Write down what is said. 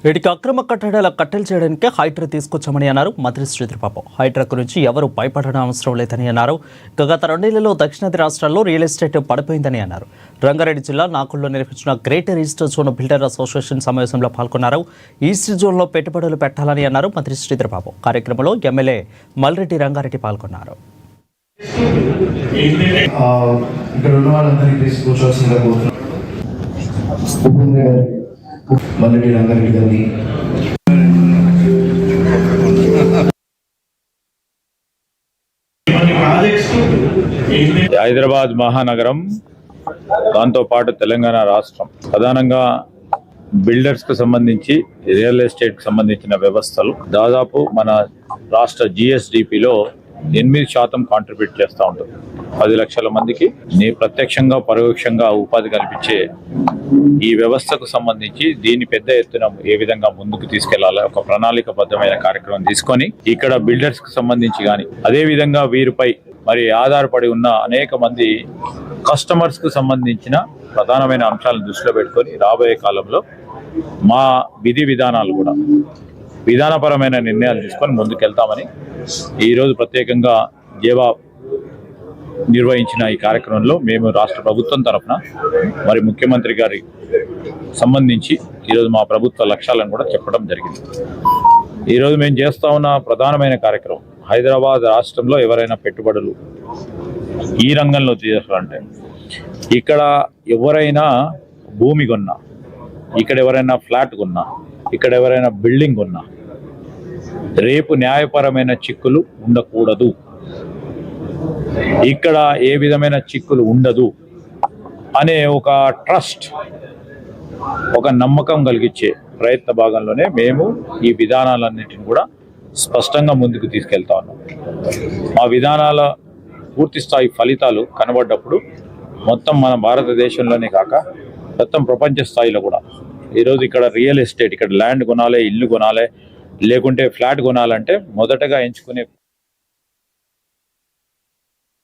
వీటికి అక్రమ కట్టడాల కట్టెలు చేయడానికి హైడ్రా తీసుకొచ్చామని అన్నారు మంత్రి శ్రీధర్బాబు. హైడ్రా గురించి ఎవరు భయపడడం అవసరం లేదని అన్నారు. గత 2 నెలల్లో దక్షిణాది రాష్ట్రాల్లో రియల్ ఎస్టేట్ పడిపోయిందని అన్నారు. రంగారెడ్డి జిల్లా నాకుల్లో నిర్వహించిన greater east zone builder association సమావేశంలో పాల్గొన్నారు. ఈస్ట్ జోన్లో పెట్టుబడులు పెట్టాలని అన్నారు మంత్రి శ్రీధర్బాబు. కార్యక్రమంలో ఎమ్మెల్యే మల్రెడ్డి రంగారెడ్డి పాల్గొన్నారు. హైదరాబాద్ మహానగరం, దాంతో పాటు తెలంగాణ రాష్ట్రం ప్రధానంగా బిల్డర్స్ కు సంబంధించి రియల్ ఎస్టేట్ కు సంబంధించిన వ్యవస్థలు దాదాపు మన రాష్ట్ర జిఎస్డిపిలో 8% కాంట్రిబ్యూట్ చేస్తూ ఉంటుంది. 10 లక్షల మందికి ప్రత్యక్షంగా పరోక్షంగా ఉపాధి కల్పించే ఈ వ్యవస్థకు సంబంధించి దీన్ని పెద్ద ఎత్తున ఏ విధంగా ముందుకు తీసుకెళ్లాలో ఒక ప్రణాళికబద్ధమైన కార్యక్రమం తీసుకొని ఇక్కడ బిల్డర్స్ కు సంబంధించి కానీ అదే విధంగా వీరిపై మరి ఆధారపడి ఉన్న అనేక మంది కస్టమర్స్ కు సంబంధించిన ప్రధానమైన అంశాలను దృష్టిలో పెట్టుకొని రాబోయే కాలంలో మా విధి విధానాలు కూడా విధానపరమైన నిర్ణయాలు తీసుకొని ముందుకెళ్తామని ఈరోజు ప్రత్యేకంగా జేవా నిర్వహించిన ఈ కార్యక్రమంలో మేము రాష్ట్ర ప్రభుత్వం తరఫున మరి ముఖ్యమంత్రి గారి సంబంధించి ఈరోజు మా ప్రభుత్వ లక్ష్యాలను కూడా చెప్పడం జరిగింది. ఈరోజు మేము చేస్తా ఉన్న ప్రధానమైన కార్యక్రమం హైదరాబాద్ రాష్ట్రంలో ఎవరైనా పెట్టుబడులు ఈ రంగంలో చేయాలంటే ఇక్కడ ఎవరైనా భూమి కొన్నా, ఇక్కడ ఎవరైనా ఫ్లాట్ కొన్నా, ఇక్కడ ఎవరైనా బిల్డింగ్ కొన్నా రేపు న్యాయపరమైన చిక్కులు ఉండకూడదు. ఇక్కడ ఏ విధమైన చిక్కులు ఉండదు అనే ఒక ట్రస్ట్, ఒక నమ్మకం కలిగించే ప్రయత్న భాగంలోనే మేము ఈ విధానాలన్నింటిని కూడా స్పష్టంగా ముందుకు తీసుకెళ్తా ఉన్నాం. మా విధానాల పూర్తి స్థాయి ఫలితాలు కనబడ్డప్పుడు మొత్తం మన భారతదేశంలోనే కాక మొత్తం ప్రపంచ స్థాయిలో కూడా ఈరోజు ఇక్కడ రియల్ ఎస్టేట్, ఇక్కడ ల్యాండ్ కొనాలి, ఇల్లు కొనాలి, లేకుంటే ఫ్లాట్ కొనాలంటే మొదటగా ఎంచుకునే